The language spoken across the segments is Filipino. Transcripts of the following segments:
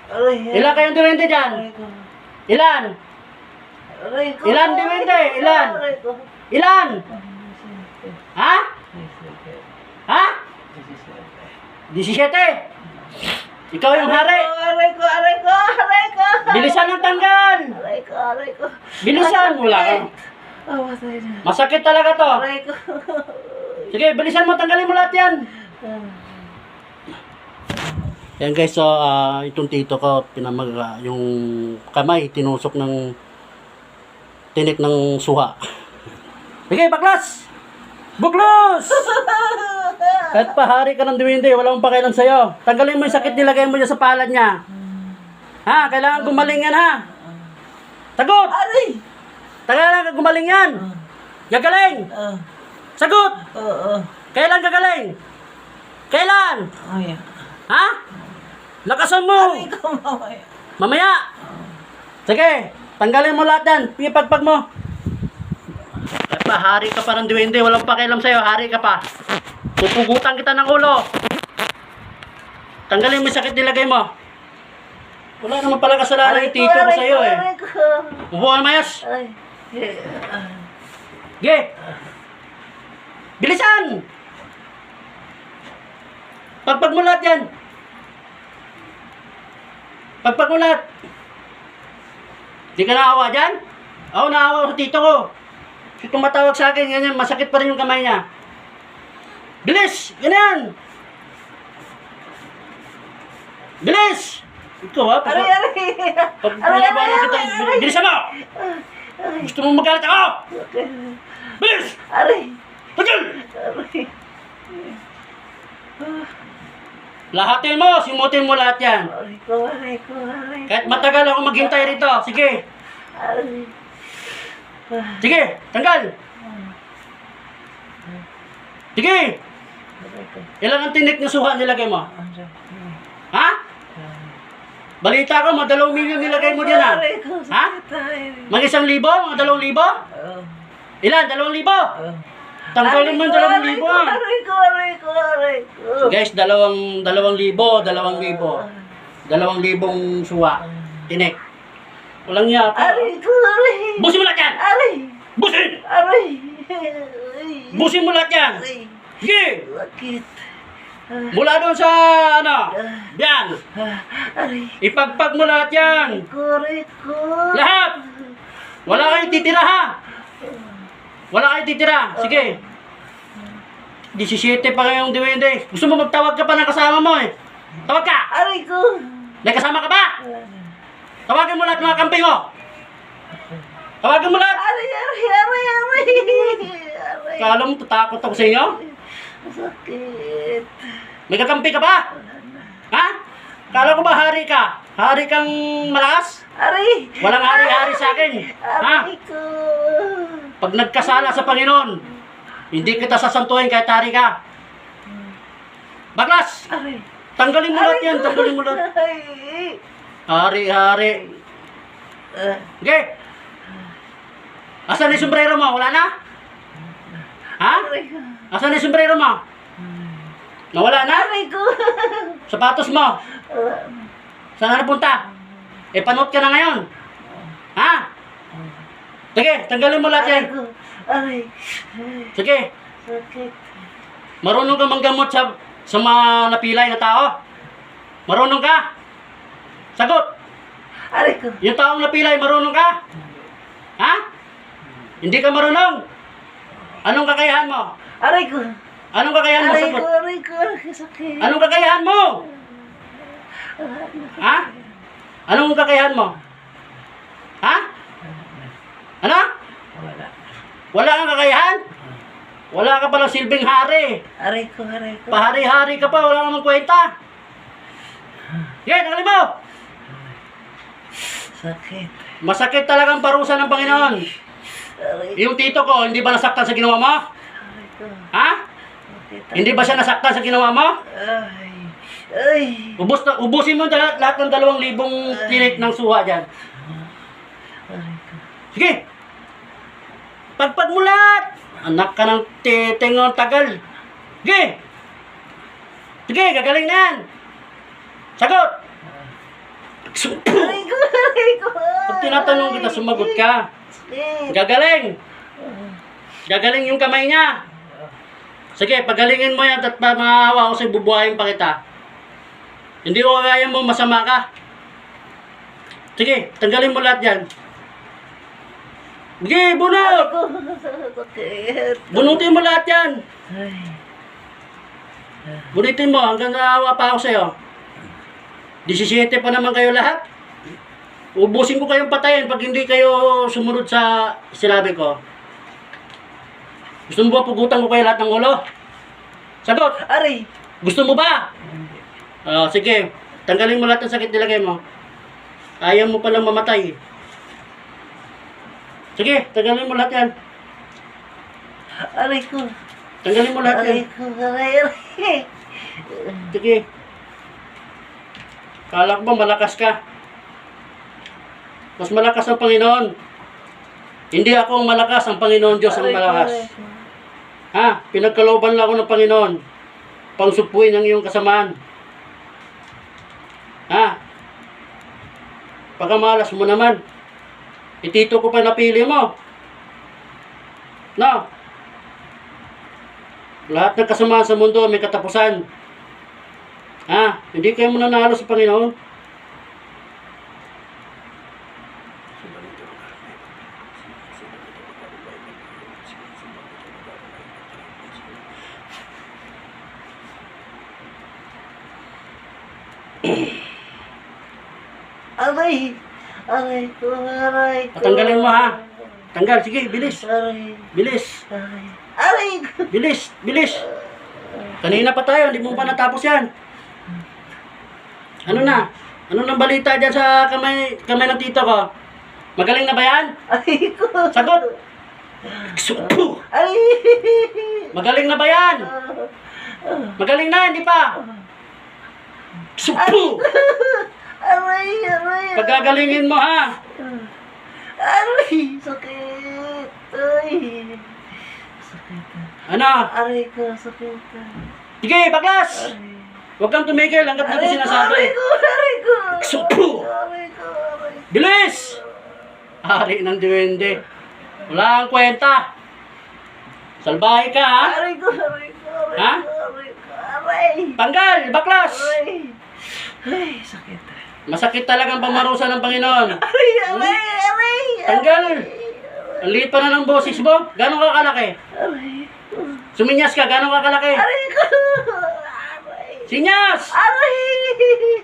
Aray. Ilan kayong duwende dyan? Aray ko. Ilan? Aray ko. Ilan duwende? Ilan? Aray ko. Ilan? Ha? Ha? 17. Ikaw yung hari. Aray ko, aray ko, aray ko. Bilisan ng tanggal. Aray ko, aray ko. Bilisan. Wala ka. Ah, matay na. Masakit talaga to. Aray ko. Sige, bilisan mo. Tanggalin mo lahat yan. Yan guys, so itong tito ko, yung kamay, tinusok ng tinik ng suha. Sige, baklas! Buklos! Kahit pahari ka ng duwende, wala akong pakialam sa'yo. Tanggalin mo yung sakit, nilagay mo dyan sa palad niya. Ha? Kailangan gumaling yan, ha? Sagot! Aray! Kailangan gumaling yan. Gagaling! Sagot! Kailan gagaling? Kailan? Ay, Ha? Lakasan mo! aray ko, mamaya. Mamaya! Sige, tanggalin mo lahat yan. Pipagpag mo. Kahit pa, hari ka pa ng duwende. Walang pakialam sa'yo. Hari ka pa. Pupugutan kita ng ulo. Tanggalin mo yung sakit, nilagay mo. Wala naman pala kasalanan yung tito ko sa'yo eh. Aray ko. Upuan, Mayas. Ay. Ge! Bilisan! Pagpag mo lahat yan. Pagpag mo lahat. Di ka naawa dyan? Ako naawa sa tito ko. Kasi tumatawag sa akin, ganyan, masakit pa rin yung kamay niya. Bilis! Ganyan! Bilis! Ikaw ha? Aray, aray. Pagpapalabanan kita. Bilisan mo! Gusto mo magalit ako? Bilis! Aray. Tagil! Aray. Lahatin mo, simutin mo lahat yan. Aray ko, aray ko, aray. Kahit matagal ako maghintay rito. Sige. Aray. Sige, tanggal. Sige. Aray ko. Ilan ang tinik na suha nilagay mo? Aray. Ha? Balita ko, mga 2 milyon nilagay mo dyan ha? Aray ko, Ha? sakit ay. Mga 1,000? Mga 2,000? Ilan? 2,000? Tanggalin mo yung 2,000 ha? Aray ko, aray ko, aray ko. Guys, 2,000, 2,000 suha. Tinik. Walang niya pa. Aray ko, aray. Busin mo lahat yan! Aray. Busin! Aray. Busin mo lahat yan! Aray. Sige! Sakit. Mula doon sa, yan. Aray. Ipagpag mo lahat yan. Aray ko. Lahat! Wala kayong titira ha! Wala kayong titira. Sige. 17 pa kayong duwende. Gusto mo magtawag ka pa ng kasama mo eh. Tawag ka! Aray ko. May kasama ka ba? Tawagin mo lahat mga kampi mo. Tawagin mo lahat. Aray, aray, aray, aray. Aray. Kala mo tatakot ako sa inyo? Sakit. May kakampi ka ba? Ha? Kala ko ba hari ka? Hari kang malakas? Aray. Walang hari-hari sa akin. Ha? Aray ko. Pag nagkasala sa Panginoon, hindi kita sasantuhin kahit hari ka. Baklas! Aray. Tanggalin mo lahat yan. Tanggalin mo lahat. Aray. Hari-hari. Okay. Asan yung sombrero mo? Wala na? Ha? Aray ko. Asan yung sombrero mo? Nawala na? Aray ko. Sapatos mo? Saan na napunta? Eh, panot ka na ngayon. Ha? Sige, tanggalin mo lahat yan. Aray ko. Aray. Sige, Sakit. marunong ka manggamot sa mga napilay na tao? Marunong ka? Sagot! Aray ko. Yung taong napilay, marunong ka? Ha? Hindi ka marunong? Anong kakayahan mo? Aray ko. Anong kakayahan mo? Aray Sagot! ko, aray ko. Sakit. Anong kakayahan mo? Ha? Anong kakayahan mo? Ha? Ano? Wala. Wala kang kakayahan? Wala ka palang silbing hari. Aray ko, aray ko. Pahari-hari ka pa, wala namang kwenta. Sige, tanggalin mo! Sakit. Masakit talagang parusa ng Panginoon. Aray ko. Yung tito ko, hindi ba nasaktan sa ginawa mo? Aray ko. Ha? Sakit. Hindi ba siya nasaktan sa ginawa mo? Ay. Ay. Ubusin mo lahat ng 2,000 tinik ng suha dyan. Aray ko. Sige! Pagpag mo lahat! Anak ka ng titingon tagal. Sige! Sige, gagaling na yan! Sagot! Pag tinatanong kita, sumagot ka. Sakit. Gagaling. Gagaling yung kamay niya. Sige, pagalingin mo yan at mahahawa ko sa'yo, bubuhayin pa kita. Hindi ko kaya mo, masama ka. Sige, tanggalin mo lahat yan. Sige, bunot! Sakit. Bunutin mo lahat yan. Ay. Bunutin mo hanggang naawa pa ako sa'yo. 17 pa naman kayo lahat. Ubusin ko kayong patayin pag hindi kayo sumunod sa sinabi ko. Gusto mo ba pugutan ko kayo lahat ng ulo? Sagot! Aray. Gusto mo ba? Sige, tanggalin mo lahat ng sakit nilagay mo. Ayaw mo palang mamatay. Sige, tanggalin mo lahat yan. Aray ko. Tanggalin mo lahat Aray yan. ko. Aray. Sige. Kala ko ba malakas ka? Mas malakas ang Panginoon. Hindi ako ang malakas, ang Panginoon Diyos ang malakas. Ha? Pinagkalooban lang ako ng Panginoon. Pangsupuin ang iyong kasamaan. Ha? Pagkamalas mo naman. Itito ko pa napili mo. No? Lahat ng kasamaan sa mundo may katapusan. Ha? Hindi kayo mo nanalo sa Panginoon. Aray. Aray ko. Aray ko. Tatanggalin mo ha. Tanggal, sige, bilis. Aray. Bilis. Aray. Aray ko. Bilis, bilis. Kanina pa tayo, hindi mo pa natapos yan. Ano na? Ano nang balita dyan sa kamay ng tito ko? Magaling na ba yan? Aray ko. Sagot! Supo! Aray. Magaling na ba yan? Magaling na, hindi pa? Supo! Aray. Aray. Pagagalingin mo ha. Aray. Sakit. Ay. Sakit. Ano? Aray ko. Sakit. Sige, baklas! Aray. Huwag kang tumigil hanggat hindi Aray sinasabi. ko. Aray ko. Supo! Aray ko. Aray ko. Bilis! Hari ng duwende. Wala kang kwenta. Salbahe ka ha? Aray ko. Aray ko. Aray Ha? ko. Aray ko. Aray. Tanggal! Baklas! Aray. Ay, sakit. Masakit talagang pamarusa ng Panginoon. Aray. Aray. Aray. Tanggal! Ang liit pa na ng boses mo. Gano'ng ka kalaki? Aray. Suminyas ka. Gano'ng ka kalaki? Aray ko. Aray. Sinyas! Aray.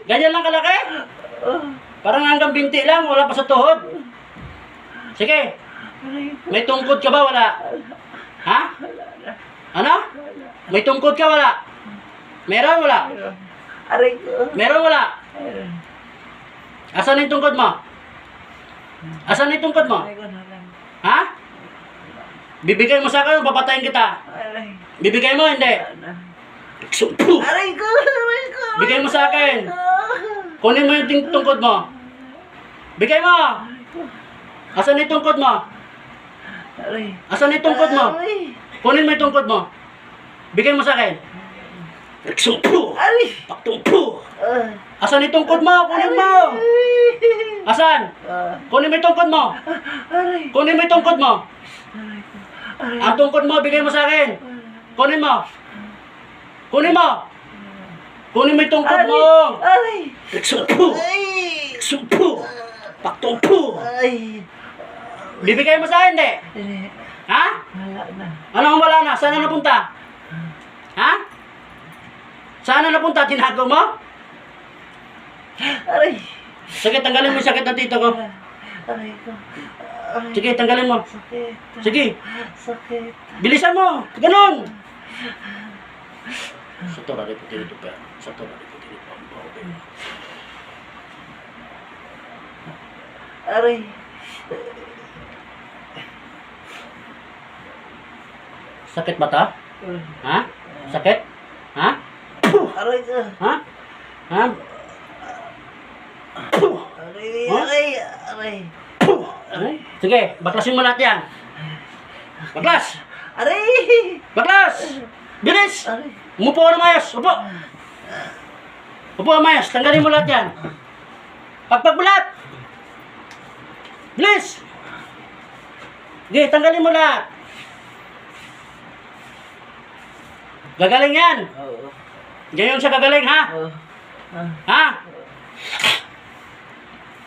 Ganyan lang kalaki? Parang hanggang binti lang. Wala pa sa tuhod. Sige. Aray ko. May tungkod ka ba? Wala. Ha? Ano? May tungkod ka? Wala. Meron? Wala. Aray ko. Meron? Wala. Asan yung tungkod mo? Asan yung tungkod mo? Aray ko na lang. Ha? Bibigay mo sa akin, papatayin kita. Aray. Bibigay mo, hindi. Supo! Aray ko. Aray ko. Bigay mo sa akin. Kunin mo yung tungkod mo. Bigay mo. Asan yung tungkod mo? Aray. Asan yung tungkod mo? Aray. Kunin mo yung tungkod mo. Bigay mo sa akin. Supo! Aray. Paktumpo! Asan yung tungkod mo? Kunin mo! Asan? Kunin mo yung tungkod mo. Aray. Kunin mo yung tungkod mo. Aray ko. Aray. Ang tungkod mo, bigay mo sa akin. Kunin mo. Kunin mo. Kunin mo yung tungkod mo. Aray. Supo! Ay. Supo! Paktumpo! Ay. Bibigay mo sa akin, hindi? Hindi. Ha? Wala na. Ano ang wala na? Saan na napunta? Ha? Saan na napunta? Tinago mo? Aray. Sige, tanggalin mo yung sakit ng tito ko. Aray ko. Aray. Sige, tanggalin mo. Sakit. Sige, Sakit. bilisan mo. Ganon. Sa tora rin po tinito pa. Sa tora rin po tinito pa. Aray. Sakit ba ta? Ha? Sakit? Ha? Aray ko. Ha? Ha? Aray. Aray. Aray. Aray. Sige, baklasin mo lahat yan. Baklas! Aray. Baklas! Bilis! Aray. Umupo ka na mayos. Upo! Upo ka mayos. Tanggalin mo lahat yan. Pagpagbulat! Bilis! Sige, tanggalin mo lahat. Gagaling yan. Oo. Ganyan siya gagaling, ha? Oo. Ah. Ha?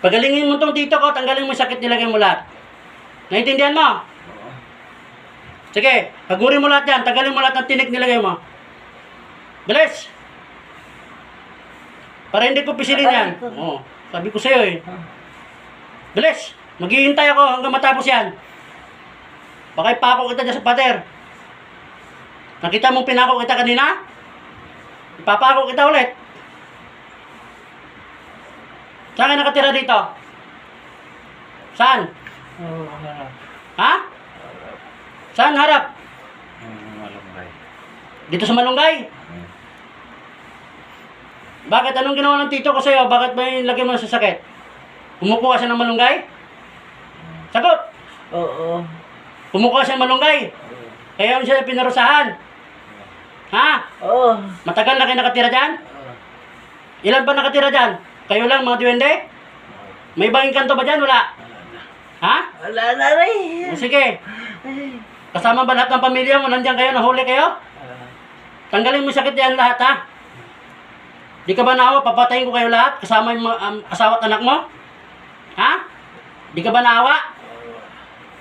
Pagalingin mo tong dito ko, tanggalin mo yung sakit, nilagay mo lahat. Naintindihan mo? Oo. Sige, pagurin mo lahat yan, tanggalin mo lahat ng tinik, nilagay mo. Bilis! Para hindi ko pisilin yan. Oo, sabi ko sa'yo eh. Bilis! Maghihintay ako hanggang matapos yan. Baka ipako kita dyan sa pader. Nakita mong pinako kita kanina? Ipapako kita ulit. Saan ka nakatira dito? Saan? Oo, harap. Ha? Saan harap? Malunggay. Dito sa Malunggay? Bakit? Anong ginawa ng tito ko sa'yo? Bakit may lagyan mo sa sakit? Kumukuha siya ng malunggay? Sagot! Oo. Kumukuha siya ng malunggay? Kaya yun siya pinarusahan? Ha? Oo. Matagal na kayo nakatira dyan? Ilan ba nakatira dyan? Kayo lang mga duwende? May ibang kanto ba dyan? Wala? Ha? Wala na rin. O, sige. Kasama ba lahat ng pamilya mo? Nandiyan kayo? Nahuli kayo? Tanggalin mo yung sakit yan lahat, ha? Di ka ba naawa? Papatayin ko kayo lahat? Kasama yung asawa at anak mo? Ha? Di ka ba naawa?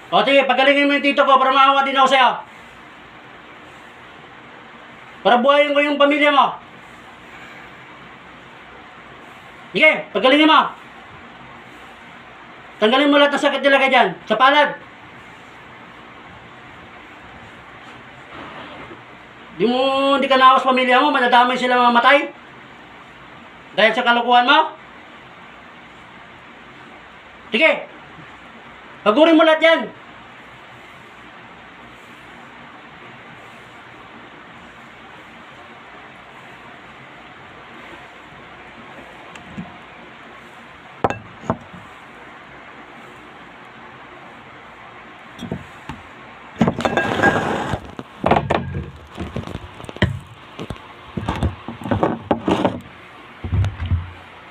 O sige, pagalingin mo yung tito ko para maawa din ako sa'yo. Para buhayin ko yung pamilya mo. Sige, pagalingin mo. Tanggalin mo lahat ng sakit nilagay dyan. Sa palad. Di ka naawa sa pamilya mo, madadamay sila mamatay. Dahil sa kalukuhan mo? Sige. Pagurin mo lahat yan.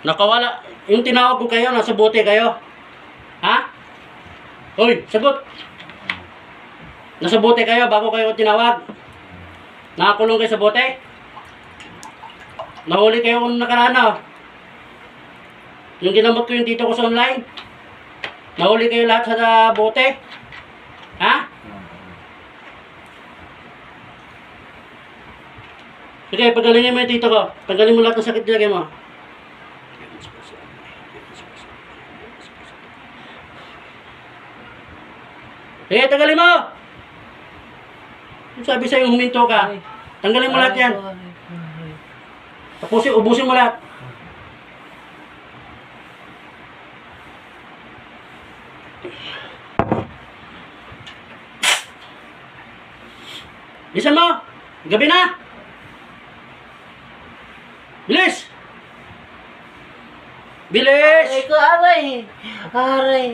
Nakawala. Yung tinawag ko kayo, nasa bote kayo. Ha? Hoy, sagot. Nasa bote kayo bago kayo tinawag. Nakakulong kayo sa bote? Nahuli kayo kung nakaraan na. Yung ginamot ko yung dito ko sa online. Nahuli kayo lahat sa bote. Ha? Sige, pagalingin mo yung dito ko. Tanggalin mo lahat ng sakit nilagay mo. Sige, tanggalin mo! Yung sabi sa'yo, huminto ka. Tanggalin mo lahat yan. Tapos ubusin mo lahat. Bilisan mo! Gabi na! Bilis! Bilis! Aray ko, aray. Aray.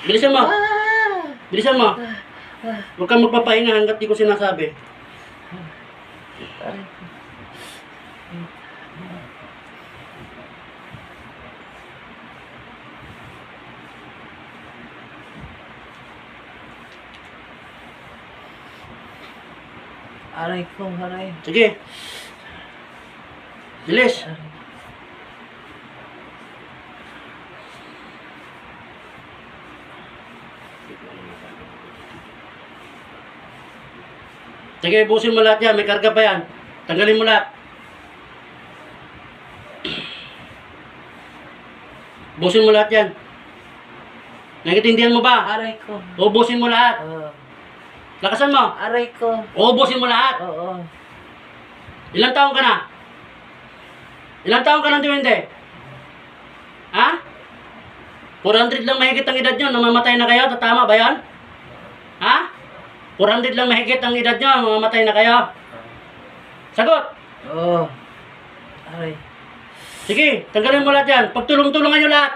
Bilisan mo! Ah. Bilisan mo! Huwag kang magpapahinga hanggat di ko sinasabi. Aray ko. Aray ko, aray. Sige. Bilis. Aray. Sige, busin mo lahat yan. May karga pa yan. Tanggalin mo lahat. Busin mo lahat yan. Nakitindihan mo ba? Aray ko. Ubusin mo lahat. Oo. Lakasan mo. Aray ko. Ubusin mo lahat. Oo. Ilang taon ka na? Ilang taon ka nang duwende? Ha? 400 lang mahigit ang edad nyo. Namamatay na kayo. Tatama ba yan? Ha? 400 lang mahigit ang edad nyo. Mamamatay na kayo. Sagot. Oo. Aray. Sige, tanggalin mo lahat yan. Pagtulong-tulungan nyo lahat.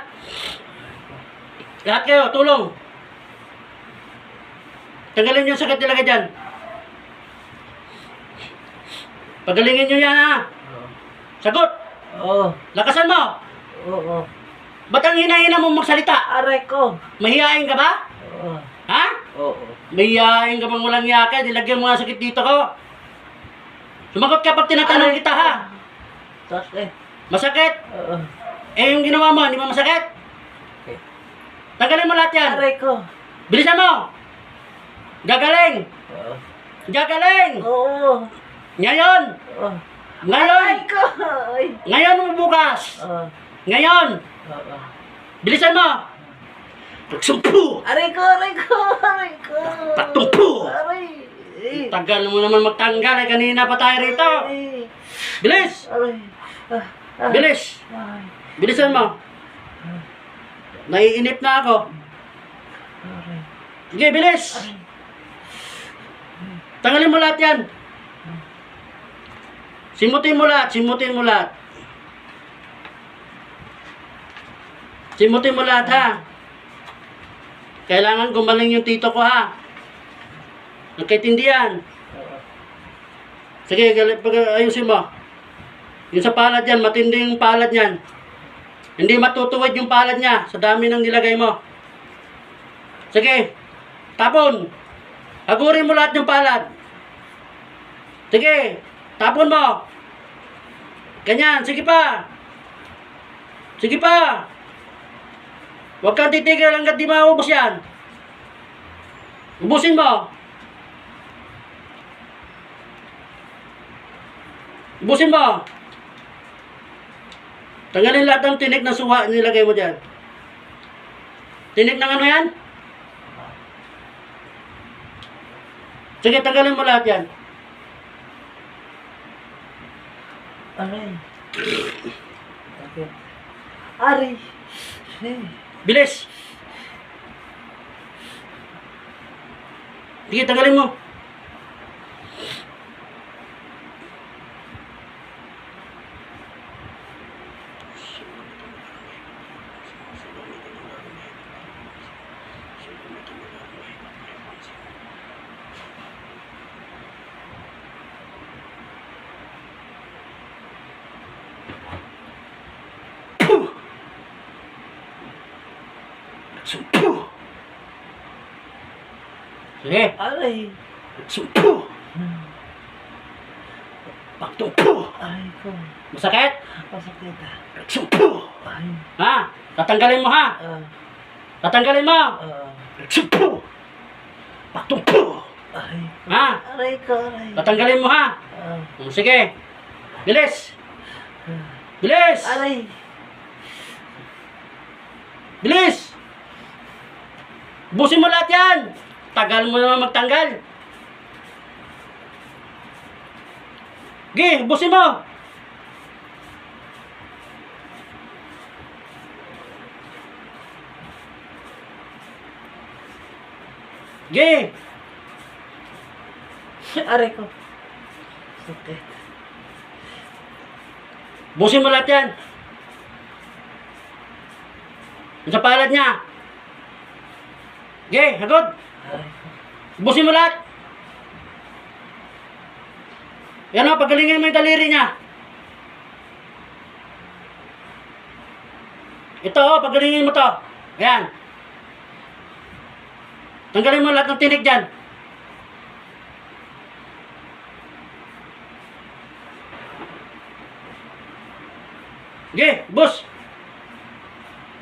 Lahat kayo, tulong. Tanggalin nyo yung sakit nilagay dyan. Pagalingin nyo yan, ha? Sagot. Oo. Lakasan mo. Oo. Ba't ang hina-hina mo magsalita? Aray ko. Mahihain ka ba? Oo. Ha? Oo. Mahihain ka bang walang yaka? Dilagyan mo nga sakit dito ko. Sumagot ka pag tinatanong kita ha. Sakit. Masakit? Oo. Eh yung ginawa mo, hindi mo masakit? Okay. Tanggalin mo lahat yan. Aray ko. Bilisan mo. Gagaling. Oo. Gagaling. Oo. Ngayon. Oo. Ngayon. Aray ko. Ay. Ngayon mo bukas. Oo. Ngayon. Oo. Bilisan mo. Pagsumpu. Aray ko, aray ko, aray ko. Patumpu. Aray. Tagal mo naman magtanggal. Eh, kanina pa tayo rito. Aray. Bilis. Aray. Bilis. Aray. Bilisan mo. Naiinip na ako. Aray. Sige, bilis. Tanggalin mo lahat yan. Simutin mo lahat. Simutin mo lahat. Simutin mo lahat ha. Kailangan gumaling yung tito ko ha. Nagkaintindihan. Sige, ayusin mo. Yung sa palad yan, matindi yung palad yan. Hindi matutuwid yung palad niya sa dami ng nilagay mo. Sige, tapon. Hagurin mo lahat yung palad. Sige, tapon mo. Ganyan, sige pa. Sige pa. Huwag kang titigil hanggat di maubos yan. Ubusin mo. Ubusin mo. Tanggalin lahat ng tinik ng suha nilagay mo dyan. Tinik ng ano yan? Sige, tanggalin mo lahat yan. Aray. Okay. Aray. Bilis! Sige, tanggalin mo. Sumpu! Sige. Aray. Sumpu! Pagtumpu! Aray ko. Masakit? Masakit. Sumpu! Ay. Ha? Tatanggalin mo ha? Tatanggalin mo! Sumpu! Pagtumpu! Aray. Ha? Aray ko, aray. Tatanggalin mo ha? Sige. Bilis! Bilis! Aray. Bilis! Busin mo lahat yan! Tagal mo naman magtanggal. Sige, busin mo! Sige! Aray ko. Sakit. Busin mo lahat yan! Yung sa palad niya. Sige, hagod! Aray ko. Busin mo lahat! Yan o, pagalingin mo yung daliri niya. Ito o, pagalingin mo to. Ayan. Tanggalin mo lahat ng tinik dyan. Sige, bus!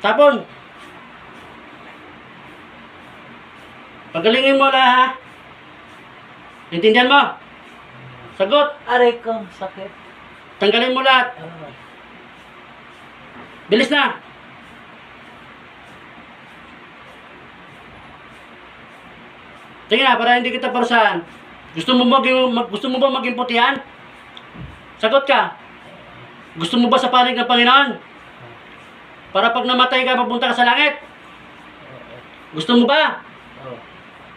Tapon! Pagalingin mo lang ha. Intindihan mo? Sagot. Aray ko. Sakit. Tanggalin mo lahat. Bilis na. Sige na, para hindi kita parusahan. Gusto mo ba maging putihan? Sagot ka. Gusto mo ba sa panig ng Panginoon? Para pag namatay ka, papunta ka sa langit? Gusto mo ba?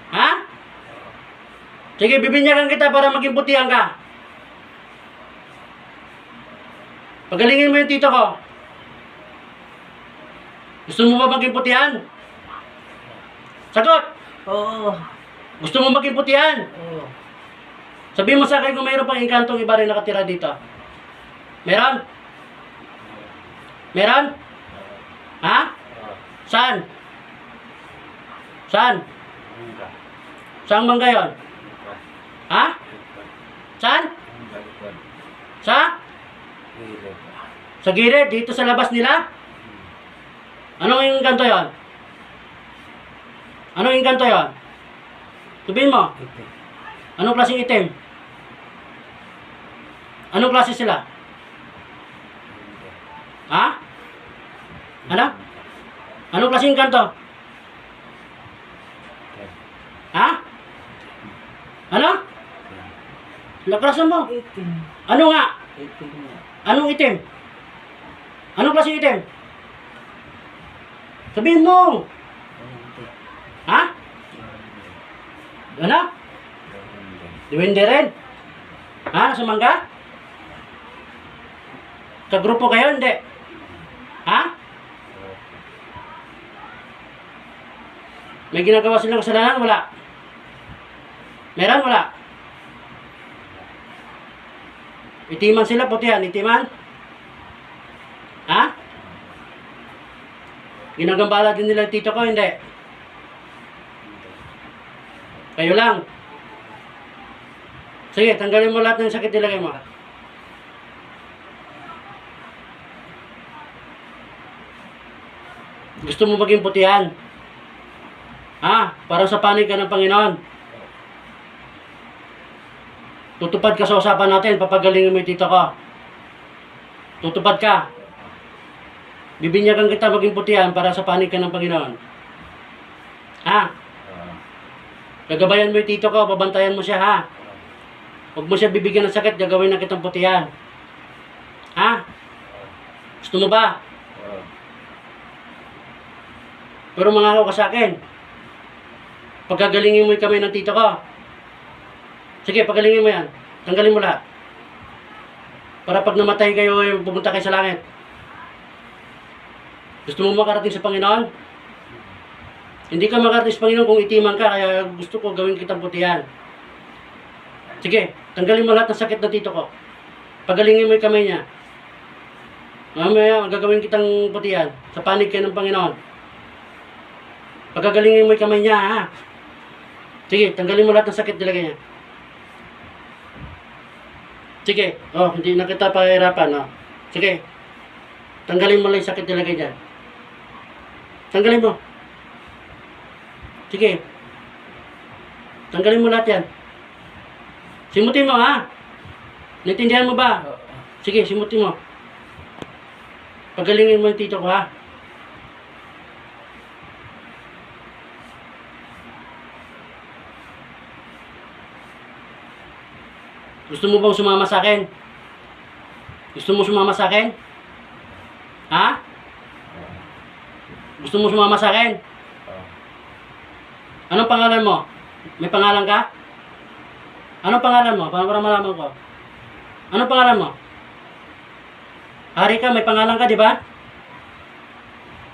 Ha? Sige, bibinyagan kita para maging putihan ka. Pagalingin mo yung tito ko. Gusto mo ba maging putihan? Sagot! Oo. Gusto mo maging putihan? Oo. Sabihin mo sa akin kung mayroon pang inkantong iba rin nakatira dito. Meron? Meron? Ha? Oo. Saan? Saan? Mangga. Saan mangga yun? Likod. Ha? Likod. Saan? Mangga likod. Sa? Gilid. Sa gilid, dito sa labas nila? Anong yung kanto yun? Anong yung kanto yun? Sabihin mo, Itik. anong klaseng itim? Anong klase sila? Hindi. Ha? Ano? Anong klaseng kanto? Itim. Ha? Ano? Lakrasan mo. Itim. Ano nga? Itim nga. Anong itim? Anong klaseng itim? Sabihin mo. Hindi. Ha? Hindi. Ano? Hindi. Diwindi rin? Ha? Sa mangga? Sa grupo kayo? Hindi. Ha? Oo. May ginagawa silang kasalanan? Wala. Meron? Wala. Itiman sila, putihan. Itiman? Ha? Ginagambala din nila yung tito ko? Hindi. Kayo lang. Sige, tanggalin mo lahat ng sakit nilagay mo. Gusto mo maging putihan? Ha? Para sa panig ka ng Panginoon. Tutupad ka sa usapan natin, papagalingin mo yung tito ko. Tutupad ka. Bibinyagan kita maging putihan para sa panig ka ng Panginoon. Ha? Oo. Gagabayan mo yung tito ko, babantayan mo siya, ha? Huwag mo siya bibigyan ng sakit, gagawin na kitang putihan. Ha? Gusto mo ba? Oo. Pero mangako ka sa akin. Pagkagalingin mo yung kamay ng tito ko. Sige, pagalingin mo yan. Tanggalin mo lahat. Para pag namatay kayo, pumunta kayo sa langit. Gusto mo makarating sa Panginoon? Hindi ka makarating sa Panginoon kung itiman ka, kaya gusto ko gawin kitang putihan. Sige, tanggalin mo lahat ng sakit ng tito ko. Pagalingin mo yung kamay niya. Mamaya, gagawin kitang putihan. Sa panig kayo ng Panginoon. Pagagalingin mo yung kamay niya, ha? Sige, tanggalin mo lahat ng sakit nilagay niya. Sige, oh, hindi na kita pahirapan, oh. Sige, tanggalin mo lang yung sakit nilagay niya. Tanggalin mo. Sige. Tanggalin mo lahat yan. Simutin mo, ha? Naintindihan mo ba? Oo. Sige, simutin mo. Pagalingin mo yung tito ko, ha? Gusto mo bang sumama sa akin? Gusto mo sumama sa akin? Ha? Gusto mo sumama sa akin? Oo. Anong pangalan mo? May pangalan ka? Anong pangalan mo? Para malaman ko. Anong pangalan mo? Hari ka, may pangalan ka, di ba?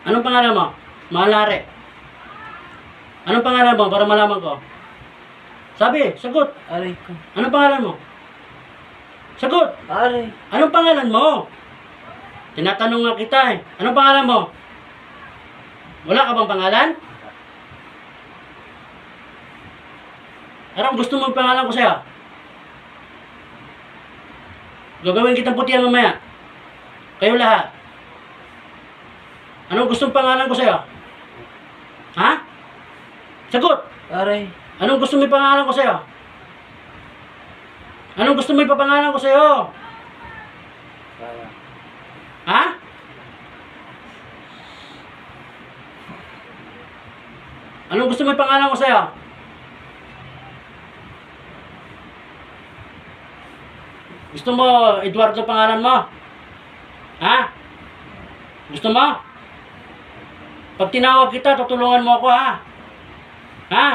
Anong pangalan mo? Malare. Anong pangalan mo? Para malaman ko. Sabi, sagot. Aray ko. Anong pangalan mo? Sagot. Aray. Anong pangalan mo? Tinatanong nga kita eh. Anong pangalan mo? Wala ka bang pangalan? Anong gusto mong pangalan ko sa'yo? Gagawin kitang putihan mamaya. Kayo lahat. Anong gustong pangalan ko sa'yo? Ha? Sagot! Aray. Anong gusto mo pangalan ko sa'yo? Anong gusto mo ipapangalan ko sa'yo? Kaya. Ha? Anong gusto mo ipangalan ko sa'yo? Gusto mo Eduardo pangalan mo? Ha? Gusto mo? Pag tinawag kita, tutulungan mo ako, ha? Ha?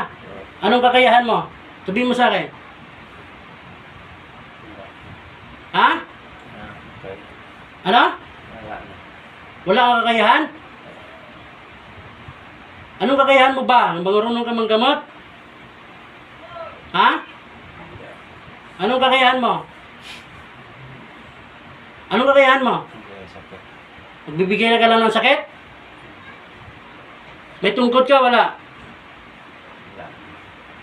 Anong kakayahan mo? Sabihin mo sa akin. Ha? Okay. Ano? Wala na. Wala kang kakayahan? Anong kakayahan mo ba? Marunong ka manggamot? Ha? Anong kakayahan mo? Anong kakayahan mo? Hindi sakit. Magbibigay na ka lang ng sakit? May tungkod ka, wala? Wala.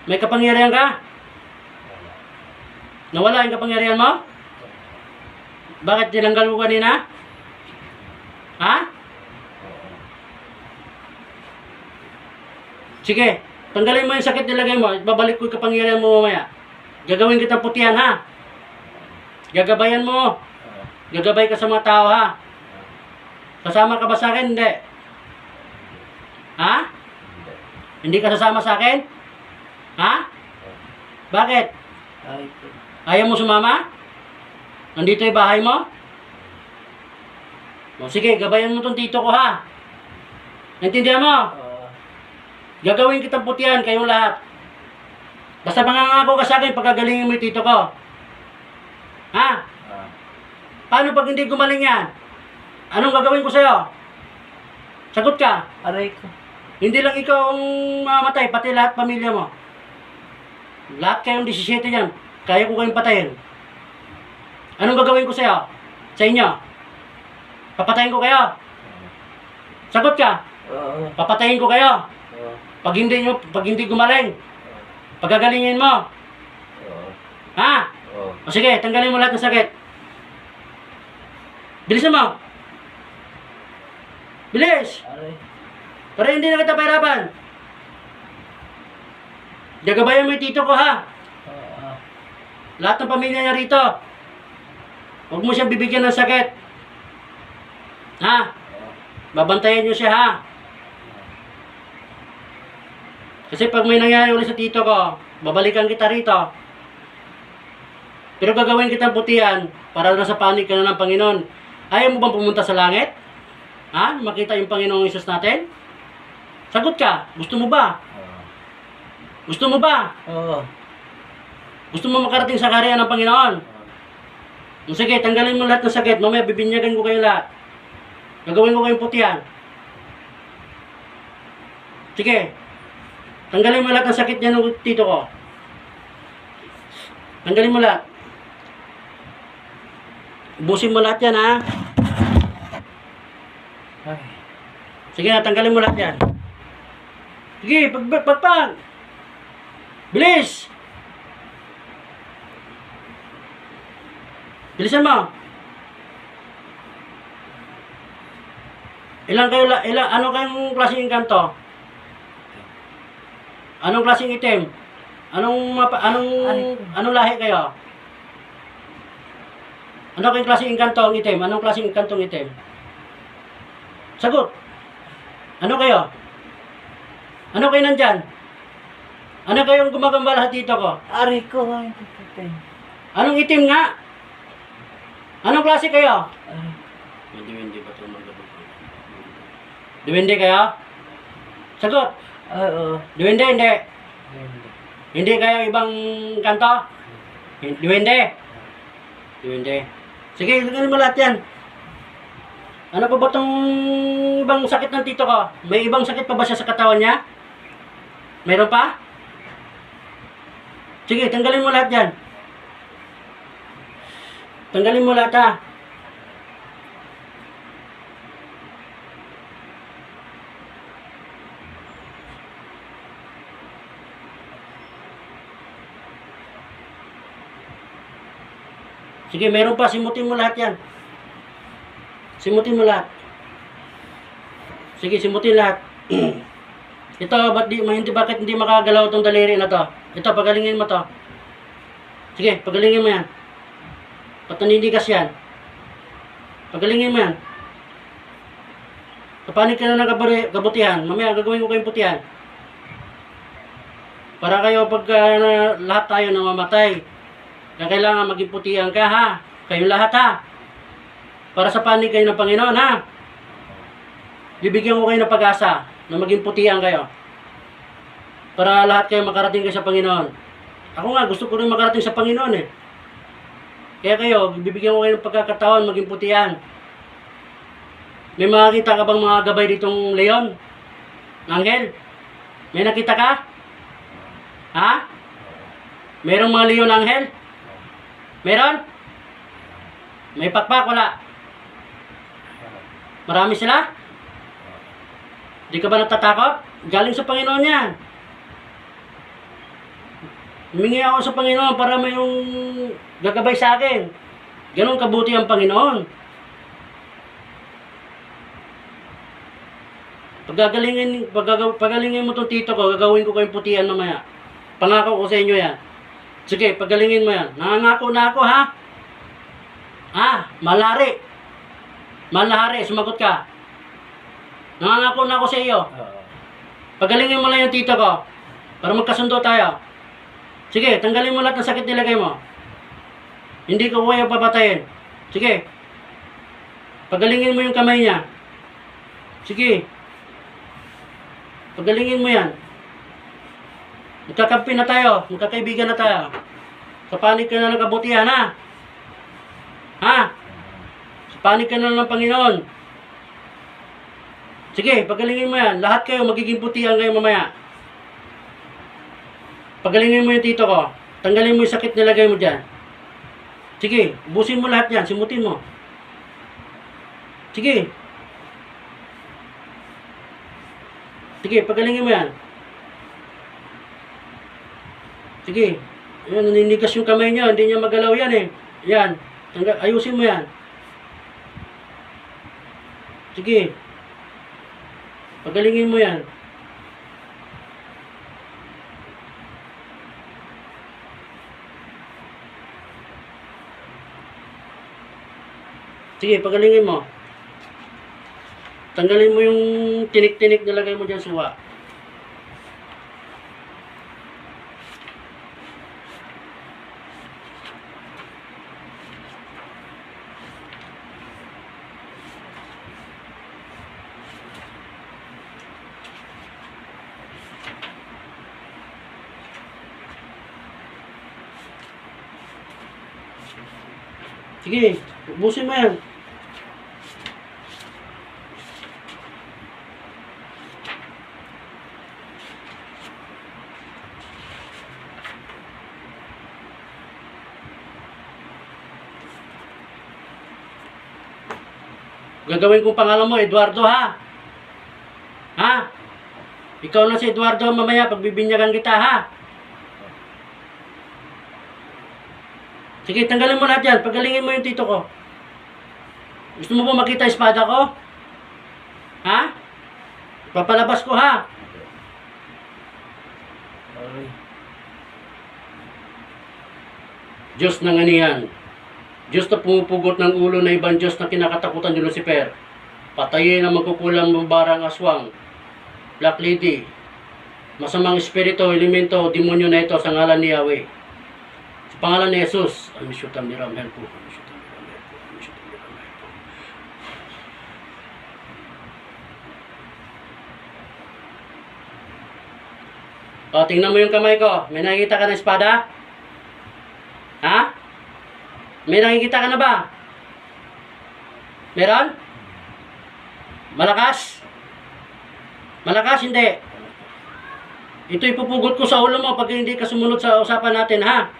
May kapangyarihan ka? Wala. Nawala yung kapangyarihan mo? Bakit tinanggal mo kanina? Ha? Oo. Sige, tanggalin mo yung sakit nilagay mo. Babalik ko yung kapangyarihan mo mamaya. Gagawin kitang putihan, ha? Gagabayan mo. Oo. Gagabay ka sa mga tao, ha? Kasama ka ba sa akin? Hindi. Ha? Hindi. Hindi ka sasama sa akin? Ha? Bakit? Ay, ito. Ayaw mo sumama? Nandito yung bahay mo? O sige, gabayan mo tong tito ko, ha? Naintindihan mo? Oo. Gagawin kitang putihan, kayong lahat. Basta mangangako ka sa akin pagkagalingin mo yung tito ko. Ha? Ah. Paano pag hindi gumaling yan? Anong gagawin ko sa'yo? Sagot ka. Aray ko. Hindi lang ikaw ang mamatay, pati lahat pamilya mo. Lahat kayong 17 yan. Kaya ko kayong patayin. Anong gagawin ko sa'yo? Sa inyo? Papatayin ko kayo? Sagot ka. Oo. Papatayin ko kayo. Oo. Pag hindi gumaling, pagagalingin mo. Oo. Ha? Oo. O sige, tanggalin mo lahat ng sakit. Bilisan mo. Bilis! Aray. Para hindi na kita pahirapan. Gagabayan mo yung tito ko, ha? Oo. Lahat ng pamilya niya rito. Huwag mo siyang bibigyan ng sakit. Ha? Oo. Babantayan niyo siya, ha? Kasi pag may nangyari ulit sa tito ko, babalikan kita rito. Pero gagawin kitang putihan para nasa panig ka na ng Panginoon. Ayaw mo bang pumunta sa langit? Ha? Makita yung Panginoong Isus natin? Sagot ka. Gusto mo ba? Oo. Gusto mo ba? Oo. Gusto mo makarating sa kaharian ng Panginoon? Sige, tanggalin mo lahat ng sakit. Mamaya bibinyagan ko kayo lahat. Gagawin ko kayong putihan. Sige. Tanggalin mo lahat ng sakit niya ng tito ko. Tanggalin mo lahat. Ubusin mo lahat yan, ha? Ay. Sige na, tanggalin mo lahat yan. Sige, pagpag. Bilis! Bilisan mo. Ano kayong klaseng engkanto? Anong klaseng itim? Anong lahi kayo? Ano kayong klaseng engkanto ang itim? Anong klaseng engkantong itim? Sagot. Ano kayo? Ano kayo nandyan? Ano kayong gumagambala dito ko? Aray ko. Ay, tututay. Anong itim nga? Anong klase kayo? Aray. Diwindi ba ito magabag? Diwindi kayo? Sagot. Oo. Diwindi, hindi. Hindi. Hindi kayo ibang kanto? Diwindi. Diwindi. Sige, lagyan mo lahat yan. Ano pa ba itong ibang sakit ng tito ko? May ibang sakit pa ba siya sa katawan niya? Meron pa? Sige, tanggalin mo lahat yan. Tanggalin mo lahat, ha. Sige, meron pa. Simutin mo lahat yan. Simutin mo lahat. Sige, simutin lahat. Ito, bakit hindi makagalaw itong daliri na to? Ito, pagalingin mo to. Sige, pagalingin mo yan. Ba't naninigas yan? Pagalingin mo yan. Kapanig ka na ng kabutihan. Mamaya, gagawin ko kayong putihan. Para kayo lahat tayo namamatay. Kaya kailangan maging putihan ka, ha? Kayong lahat, ha? Para sa panig kayo ng Panginoon, ha? Bibigyan ko kayo ng pag-asa na maging putihan kayo. Para lahat kayo makarating kayo sa Panginoon. Ako nga, gusto ko rin makarating sa Panginoon, eh. Kaya kayo, bibigyan ko kayo ng pagkakataon maging putihan. May makakita ka bang mga gabay ditong leon? Angel? May nakita ka? Ha? Merong mga leon angel? Meron? May pakpak, wala? Marami sila? Di ka ba natatakot? Galing sa Panginoon yan. Humingi ako sa Panginoon para may yung gagabay sa akin. Ganon kabuti ang Panginoon. Pagalingin mo itong tito ko, gagawin ko kayong putian mamaya. Pangako ko sa inyo yan. Sige, pagalingin mo yan. Nangangako na ako, ha? Ha? Malari. Malari, sumagot ka. Nangangako na ako sa iyo. Oo. Pagalingin mo lang yung tito ko. Para magkasundo tayo. Sige, tanggalin mo lahat ng sakit nilagay mo. Hindi ko kaya papatayin. Sige. Pagalingin mo yung kamay niya. Sige. Pagalingin mo yan. Magkakampi na tayo. Magkakaibigan na tayo. Sa panig ka na ng kabutihan, ha? Ha? Sa panig ka na ng Panginoon. Sige, pagalingin mo yan. Lahat kayo, magiging putihan kayo mamaya. Pagalingin mo yung tito ko. Tanggalin mo yung sakit nilagay mo dyan. Sige, ubusin mo lahat yan. Simutin mo. Sige. Sige, pagalingin mo yan. Sige. Ayan, naninigas yung kamay niya. Hindi niya magalaw yan eh. Yan. Ayusin mo yan. Sige. Pagalingin mo yan. Sige, pagalingin mo. Tanggalin mo yung tinik-tinik na lagay mo dyan suwa. Sige, ubusin mo yan. Gagawin kong pangalan mo, Eduardo, ha? Ha? Ikaw na si Eduardo mamaya, pagbibinyagan kita, ha? Sige, tanggalin mo lahat yan. Pagalingin mo yung tito ko. Gusto mo ba makita espada ko? Ha? Papalabas ko, ha? Okay. Diyos ng anihan. Diyos na pumupugot ng ulo na ibang Diyos na kinakatakutan ni Lucifer. Patayin ang magkukulang ng barang aswang. Black Lady. Masamang espiritu, elemento, demonyo na ito sa ngalan ni Yahweh. Sa pangalan ni Jesus. Amishutam ni Ramel po. Amishutam ni Ramel po. Amishutam ni Ramel po. O, tingnan mo yung kamay ko. May nakikita ka ng espada? Ha? May nakikita ka na ba? Meron? Malakas? Malakas, hindi. Ito ipupugot ko sa ulo mo pag hindi ka sumunod sa usapan natin, ha?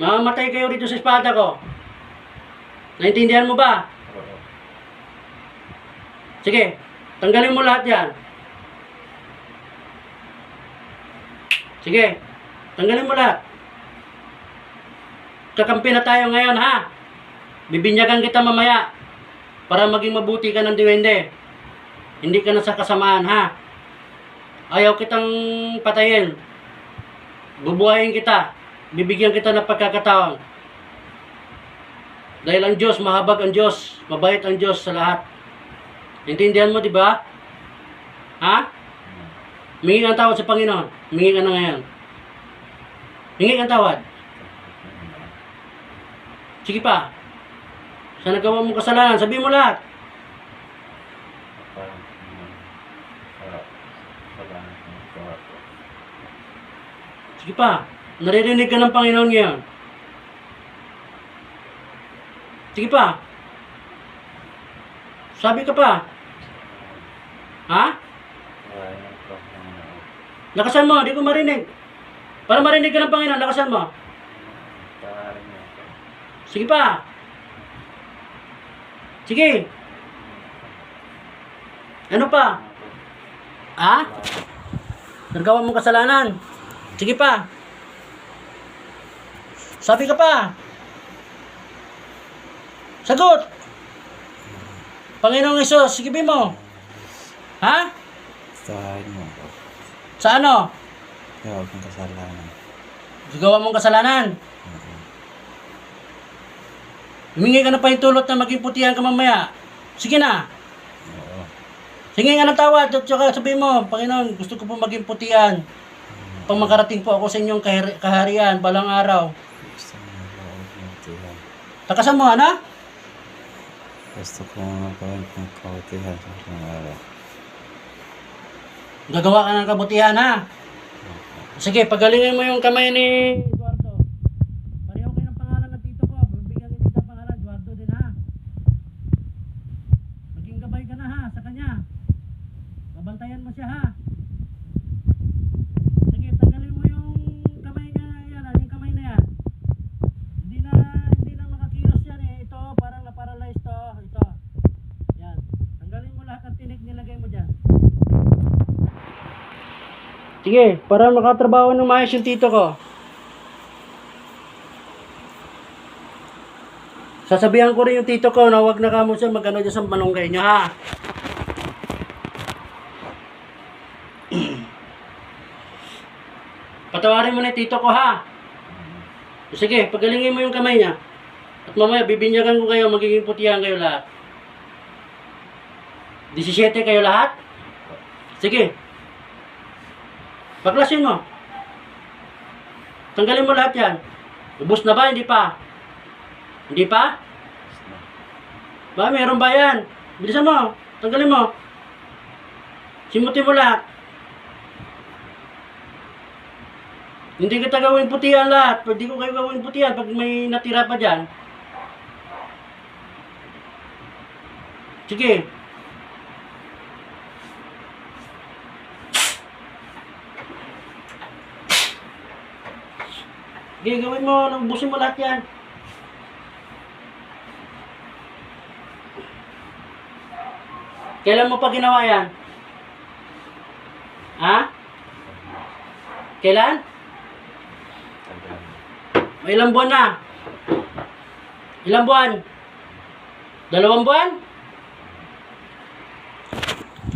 Mamamatay kayo rito sa espada ko. Naintindihan mo ba? Oo. Sige, tanggalin mo lahat yan. Sige, tanggalin mo lahat. Kakampi na tayo ngayon, ha? Bibinyagan kita mamaya para maging mabuti ka ng diwende. Hindi ka na sa kasamaan, ha? Ayaw kitang patayin. Bubuhayin kita. Bibigyan kita ng pagkakataon. Dahil ang Diyos, mahabag ang Diyos. Mabait ang Diyos sa lahat. Intindihan mo, di ba? Ha? Mingi ang tawad sa Panginoon. Mingi ka na ngayon. Mingi ang tawad. Sige pa. Sa nagawa mong kasalanan, sabihin mo lahat. Parang, wala. Sige pa. Naririnig ka ng Panginoon ngayon. Sige pa. Sabi ka pa. Ha? Lakasan mo, di ko marinig. Para marinig ka ng Panginoon, lakasan mo. Sige pa. Sige. Ano pa? Ha? Nagawa mong kasalanan. Sige pa. Sabi ka pa. Sagot. Panginoong Hesus, sigipin mo. Ha? Sahin mo ako. Sa ano? Gawag ng kasalanan. Gagawa mong kasalanan. Humingi ka na pahintulot na maging putihan ka mamaya. Sige na. Oo. Sige nga ng tawad at saka sabihin mo, Panginoon, gusto ko po maging putihan. Pag makarating po ako sa inyong kaharian, balang araw. Gusto mo gawag ng tiyan. Takasan mo, ano? Gusto ko magawin ng kautihan sa mga araw. Gagawa ka ng kabutihan, ha? Sige, pagalingin mo yung kamay ni Eduardo. Pareho kayo ng pangalan ng tito ko. Bibigyan ni tita pangalan, Eduardo din, ha? Maging gabay ka na, ha, sa kanya. Babantayan mo siya, ha? Sige, tanggalin mo yung kamay niya, yan, yung kamay na yan. Hindi na makakilos yan, eh. Ito, parang na-paralyze to. Ito. Yan. Tanggalin mo lahat ng tinik, nilagay mo dyan. Sige, para makatrabaho ng maayos yung tito ko. Sasabihan ko rin yung tito ko na huwag na kamo siya mag-ano dyan sa manunggay nyo, ha? Patawarin mo na yung tito ko, ha? Sige, pagalingin mo yung kamay niya. At mamaya, bibinyagan ko kayo, magiging putihan kayo lahat. 17 kayo lahat? Sige. Baklasin mo. Tanggalin mo lahat yan. Ubus na ba? Hindi pa. Hindi pa? Ba, meron ba yan? Bilisan mo. Tanggalin mo. Simutin mo lahat. Hindi kita gawin putihan lahat. Hindi ko kayo gawin putihan pag may natira pa dyan. Sige. Sige, gawin mo. Ubusin mo lahat yan. Kailan mo pa ginawa yan? Ha? Kailan? May ilang buwan na? Ilang buwan? 2 buwan?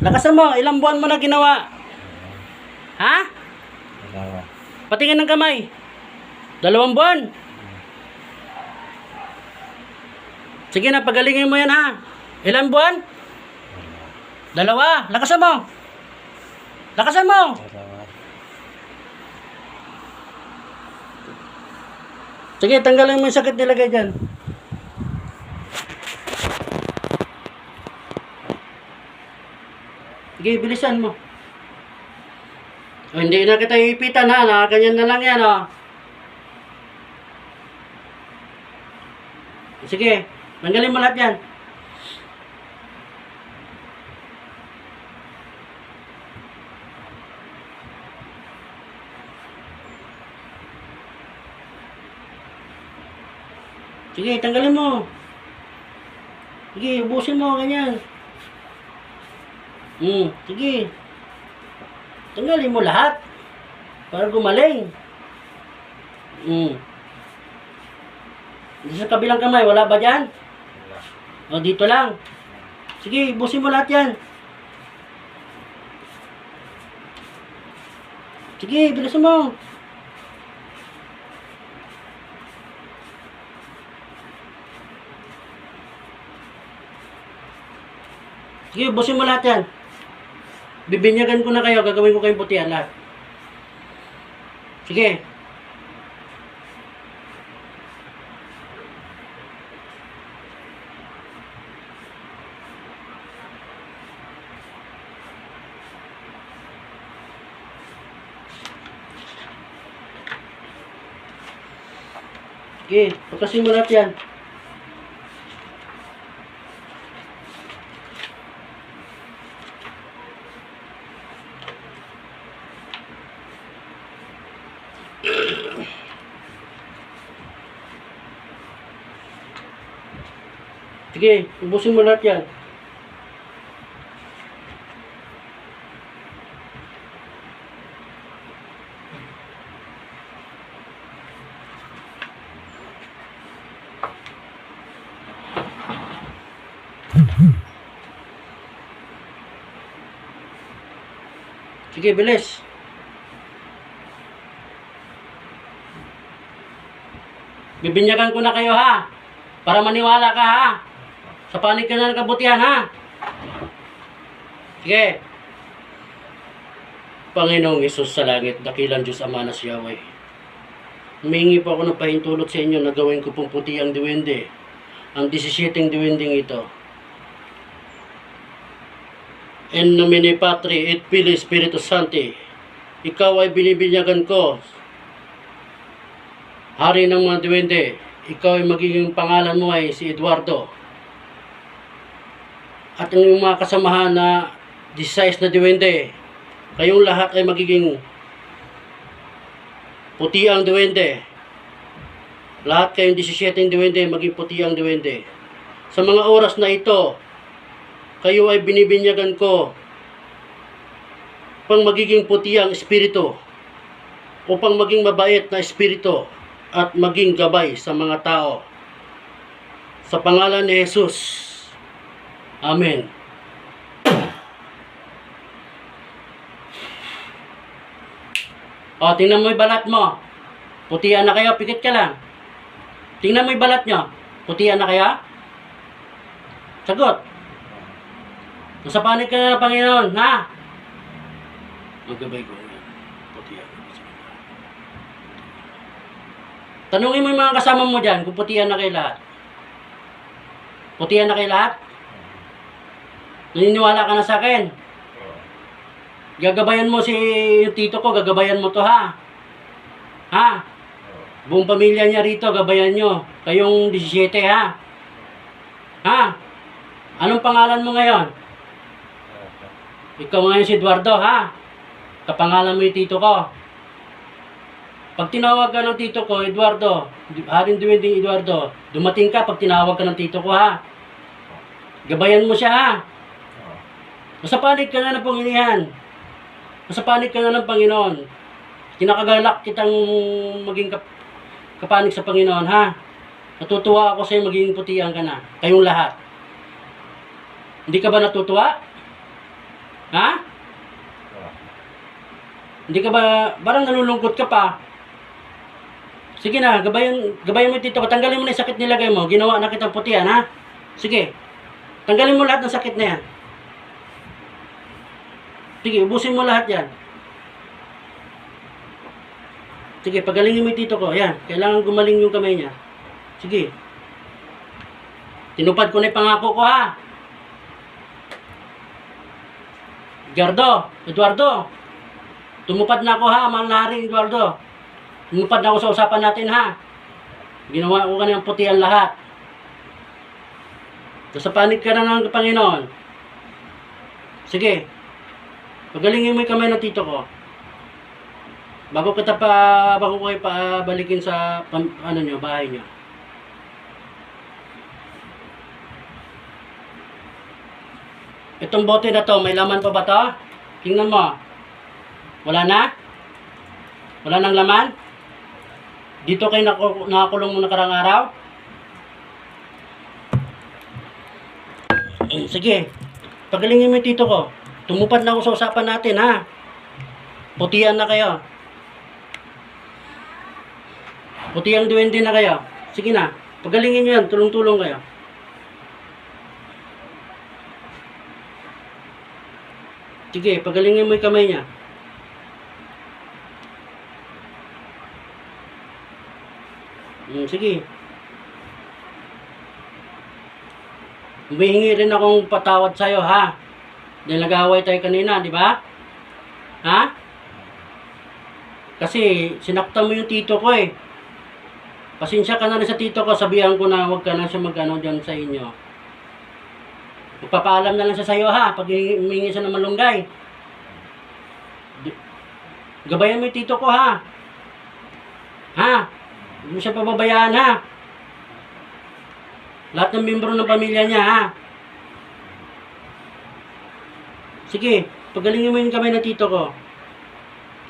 Lakasan mo, ilang buwan mo na ginawa? Ha? Dalawa. Patingin ng kamay. 2 buwan? Sige na, pagalingin mo yan, ha? Ilang buwan? 2. Lakasan mo. Lakasan mo. Dalawa. Sige, tanggalin mo yung sakit nilagay dyan. Sige, bilisan mo. O, hindi na kita ipitan, ha? Nakaganyan na lang yan, o. Sige, tanggalin mo lahat yan. Sige, tanggalin mo. Sige, ubusin mo, ganyan. Sige. Tanggalin mo lahat. Para gumaling. Sa kabilang kamay, wala ba dyan? O, dito lang. Sige, ubusin mo lahat yan. Sige, bilisan mo. Sige, ubusin mo lahat yan. Bibinyagan ko na kayo, gagawin ko kayong putihan lahat. Sige. Sige, pagkasin mo lahat yan. Sige, ubusin mo lahat yan. Sige, bilis. Bibinyagan ko na kayo ha. Para maniwala ka ha. Sa panig ka na ng kabutihan ha. Sige. Panginoong Hesus sa langit, dakilang Diyos Ama na si Yahweh. Humingi po ako ng pahintulot sa inyo na gawin ko pong puti ang duwende. Ang 17 duwending ito. En nomine Patri et Filii Spiritus Sancti. Ikaw ay binibinyagan ko. Hari ng mga duwende. Ikaw ay magiging pangalan mo ay si Eduardo. At ang iyong mga kasamahan na 16 na duwende. Kayong lahat ay magiging puti ang duwende. Lahat kayong 17 duwende maging puti ang duwende. Sa mga oras na ito, kayo ay binibinyagan ko pang magiging puti ang espiritu upang maging mabait na espiritu at maging gabay sa mga tao. Sa pangalan ni Jesus. Amen. O, tingnan mo yung balat mo. Putihan na kayo, pikit ka lang. Tingnan mo yung balat nyo. Putihan na kayo? Sagot. Nasa panig ka na ng Panginoon, ha? Maggabay ko yan. Putihan. Tanungin mo yung mga kasama mo dyan kung putihan na kayo lahat. Putihan na kayo lahat? Naniniwala ka na sa akin? Gagabayan mo si yung tito ko, gagabayan mo to ha. Ha? Buong pamilya niya rito, gabayan nyo. Kayong 17 ha. Ha? Anong pangalan mo ngayon? Ikaw ngayon si Eduardo ha. Kapangalan mo yung tito ko. Pag tinawag ka ng tito ko, Eduardo, haring duwending Eduardo, dumating ka pag tinawag ka ng tito ko ha. Gabayan mo siya ha. Nasa panig ka na ng Panginoon. Nasa panig ka na ng Panginoon. Kinakagalak kitang maging kapanig sa Panginoon, ha? Natutuwa ako sa'yo, maging putihan ka na. Kayong lahat. Hindi ka ba natutuwa? Ha? Hindi ka ba, parang nalulungkot ka pa. Sige na, gabayan mo dito. Tanggalin mo na yung sakit nilagay mo. Ginawa na kitang putihan, ha? Sige. Tanggalin mo lahat ng sakit na yan. Sige, ubusin mo lahat yan. Sige, pagalingin mo yung tito ko. Yan, kailangan gumaling yung kamay niya. Sige. Tinupad ko na yung pangako ko ha. Eduardo. Tumupad na ako ha, mahal na hari Eduardo. Tumupad na ako sa usapan natin ha. Ginawa ko ka ng putihan lahat. Nasa panig ka na ng Panginoon. Sige. Pagalingin mo yung kamay ng tito ko. Bago ko kayo pabalikin sa bahay nyo. Itong bote na to, may laman pa ba to? Tingnan mo. Wala na? Wala nang laman? Dito kayo nakakulong mo nakarang araw? Sige. Pagalingin mo yung tito ko. Tumupad na ako sa usapan natin, ha? Putihan na kayo. Putihang duwende na kayo. Sige na. Pagalingin nyo yan. Tulong-tulong kayo. Sige, pagalingin mo yung kamay niya. Sige. Humihingi rin akong patawad sa'yo, ha? Dahil nag-aaway tayo kanina, di ba? Ha? Kasi sinaktan mo yung tito ko eh. Pasensya ka na rin sa tito ko, sabihan ko na huwag ka na siya mag-ano dyan sa inyo. Magpapaalam na lang siya sa'yo ha, pag humingi siya ng malunggay. Gabayan mo yung tito ko ha. Ha? Huwag mo siya pababayaan ha. Lahat ng membro ng pamilya niya ha. Sige, pagalingin mo yung kamay ng tito ko.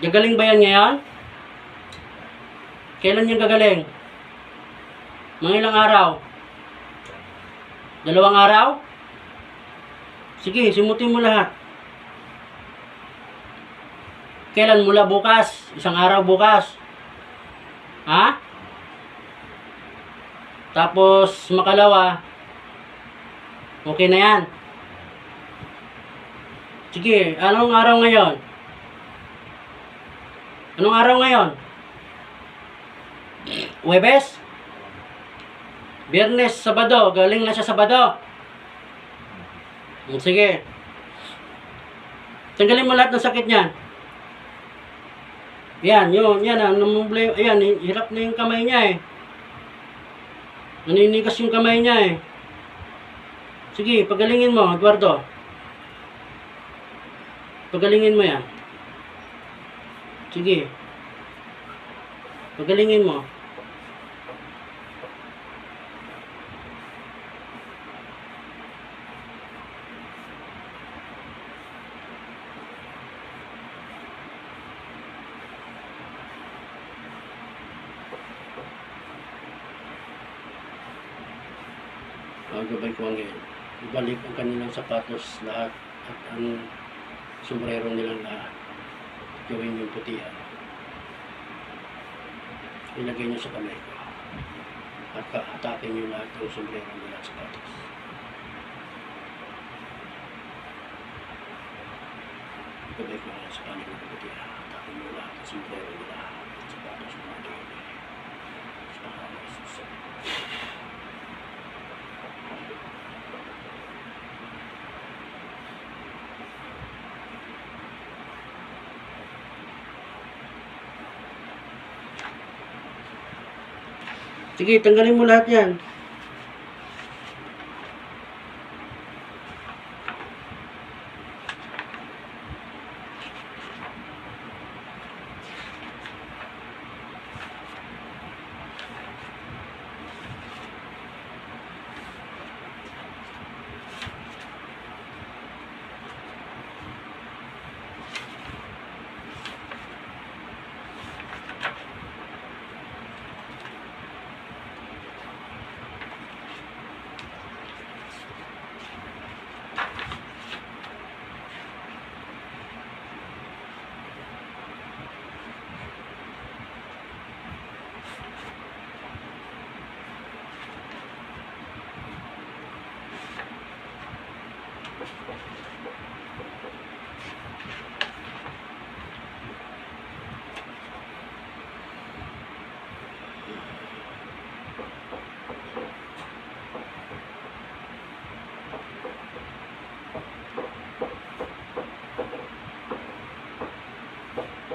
Gagaling ba yan ngayon? Kailan yung gagaling? Mga ilang araw? 2 araw? Sige, simutin mo lahat. Kailan mula bukas? Isang araw bukas. Ha? Tapos makalawa, okay na yan. Sige, anong araw ngayon? Anong araw ngayon? Huwebes? Biyernes, Sabado. Galing na siya Sabado. Sige. Tanggalin mo lahat ng sakit niyan. Yan, yun, yan. Ayan, hirap na yung kamay niya eh. Naninigas yung kamay niya eh. Sige, pagalingin mo, Eduardo. Pagalingin mo yan. Sige. Pagalingin mo. Gabay ko ang ngayon. Ibalik ang kanilang sapatos lahat at ang sombrero nilang lahat. Gawin yung putihan. Ilagay niyo sa kamay ko. At atakin niyo lahat ng sombrero nila at sapatos. Gabay ko ang sa kanilang putihan. Atakin niyo lahat ng sombrero nila at sapatos nila. Sa pangalan ni Jesus. Sige, tanggalin mo lahat yan.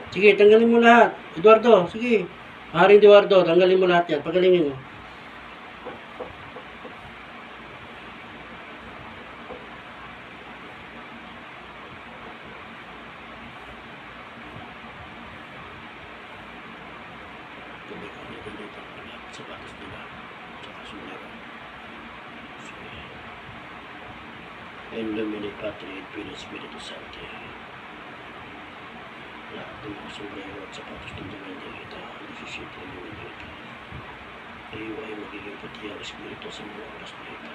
Sige, tanggalin mo lahat. Eduardo, sige. Haring Eduardo, tanggalin mo lahat yan. Pagalingin mo. Sapatos nila. Tsaka sombrero. Sige. En nomine Patri et Filii et Spiritus Sancti. Lahat ng mga sombrero at sapatos ng damay ito, nasisita ng mga ito. Kayo ay magiging puti ang Espiritu sa mga oras na ito.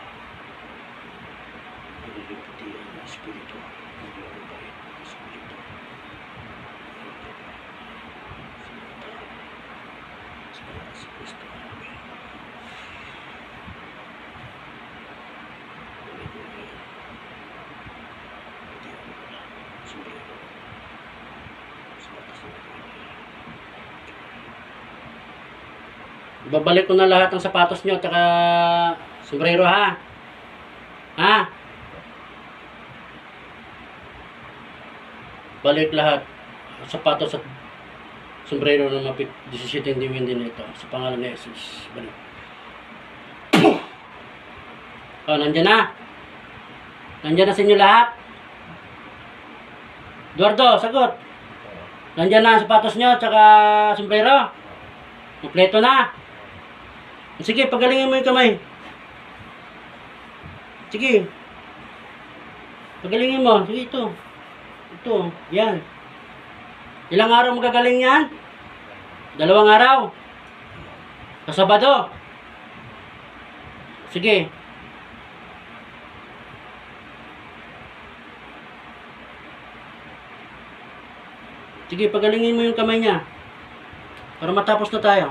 Magiging puti ang Espiritu ng mga bait ng Espiritu. Sa mga tao, sa mga si Kristo. Amen. Magiging puti ang mga sombrero. Babalik ko na lahat ng sapatos nyo at sombrero ha. Ha? Balik lahat. Sapatos at sombrero ng mapit 17 diwin din ito. Sa pangalan ni Jesus. Balik. Oh, nandyan na. Nandyan na sa inyo lahat. Eduardo, sagot. Nandyan na ang sapatos nyo at sombrero. Kompleto na. Sige, pagalingin mo yung kamay. Sige. Pagalingin mo. Sige, ito. Ito. Yan. Ilang araw magagaling yan? 2 araw. Sa Sabado. Sige. Sige, pagalingin mo yung kamay niya. Para matapos na tayo.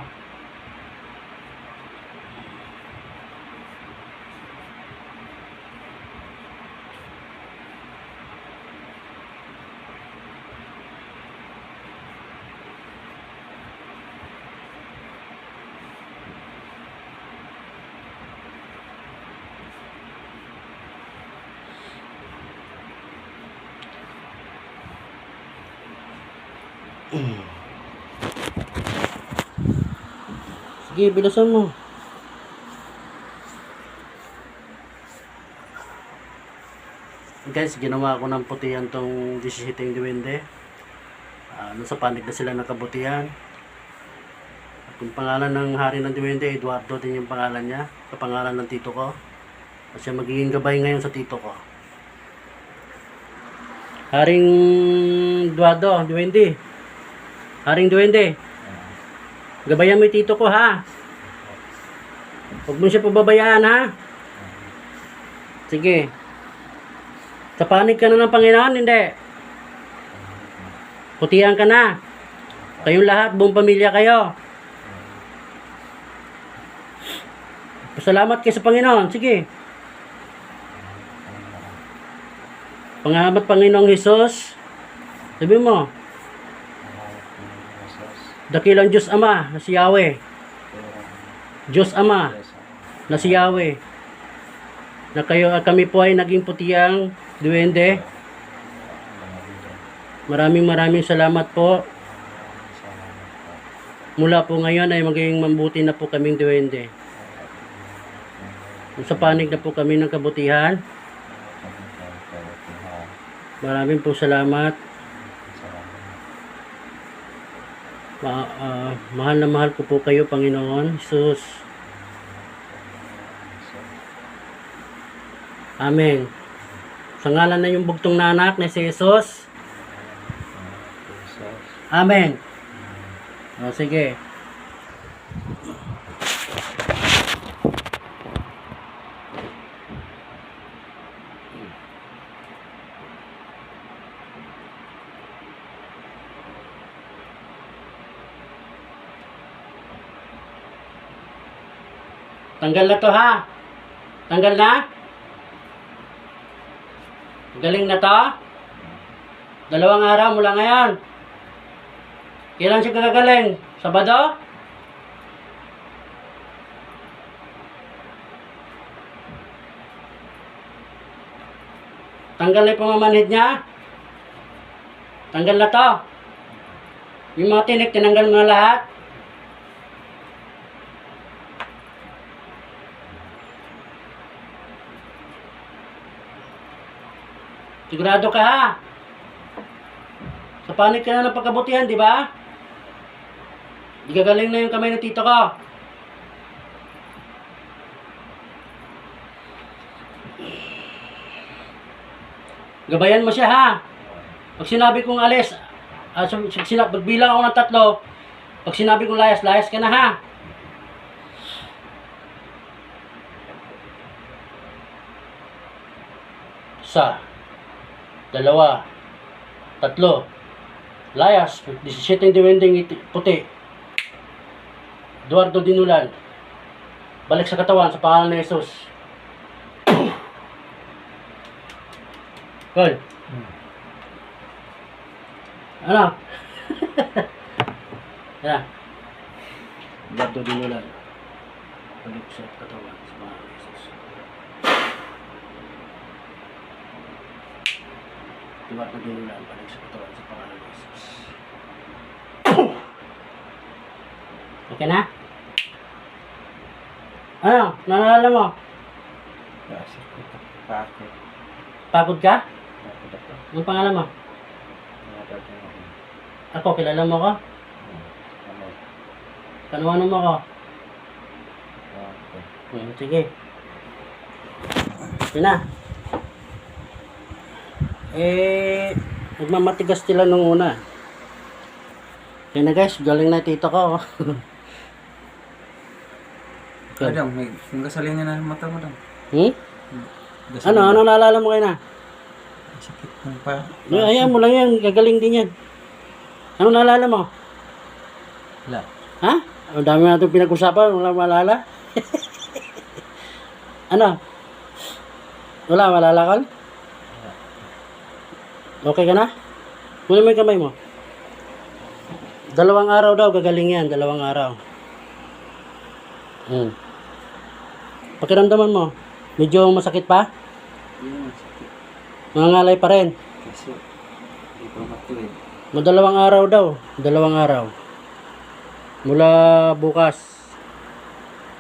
Sige, bilisan mo. Guys, ginawa ko ng putihan tong 17 duwende. Sa panig na sila nakabutihan. At yung pangalan ng hari ng duwende, Eduardo din yung pangalan niya. Sa pangalan ng tito ko. At siya magiging gabay ngayon sa tito ko. Haring Eduardo, duwende. Haring duwende. Gabayan mo yung tito ko, ha? Huwag mo siya pababayaan, ha? Sige. Sa panig ka na ng Panginoon, hindi. Putihan ka na. Kayong lahat, buong pamilya kayo. Pasalamat kayo sa Panginoon. Sige. Pangamat Panginoong Hesus. Sabi mo, dakilang Diyos Ama na si Yahweh. Diyos Ama na si Yahweh. Na kayo at kami po ay naging putihang duwende. Maraming salamat po. Mula po ngayon ay magiging mabuti na po kaming duwende. Sa panig na po kami ng kabutihan. Maraming po salamat. Mahal na mahal ko po kayo, Panginoon Jesus. Amen. Sa ngalan na yung bugtong na anak ni si Jesus. Amen. O, sige. Tanggal na to, ha? Tanggal na? Galing na to? 2 araw mula ngayon. Kailan siya kagagaling? Sabado? Tanggal na yung pamamanhid niya? Tanggal na to? Yung mga tinik, tinanggal mo na lahat? Sigurado ka, ha? Sa panig ka na ng pagkabutihan, di ba? Di gagaling na yung kamay ng tito ko. Gabayan mo siya, ha? Pag sinabi kong alis, pagbilang ako ng 3, pag sinabi kong layas, layas ka na, ha? Isa, 2, 3, layas, 17 diwending puti. Eduardo Dinulan. Balik sa katawan sa pangalan ni Jesus. Good. Ano? Yan. Eduardo Dinulan. Balik sa katawan sa pangalan ni Jesus. Eduardo Dinulan. Balik sa katawan sa pangalan ni Jesus. Okay na? Ano? Naalala mo? Bakit? Pagod ka? Bakit ako? Anong pangalan mo? Ako, kilala mo ko? Kanuwanan mo ko? Sige. Yun na. Nagmamatigas sila nung una. Yan na guys, galing na tito ko. Dong, may gasolina na motor mo dong. Ano naalala mo kayo na? Sakit ng pa. Ayan mo lang yan, gagaling din yan. Anong naalala mo? Wala. Ha? Ang dami natin pinag-usapan, wala maalala. Ano? Wala maalala ka? Okay ka na? Muna mo yung kamay mo. 2 araw daw, gagaling yan. 2 araw. Pakiramdaman mo, medyo masakit pa? Yung sakit. Mangangalay pa rin. Kaso, hindi pa matuwid. 2 araw daw. 2 araw. Mula bukas,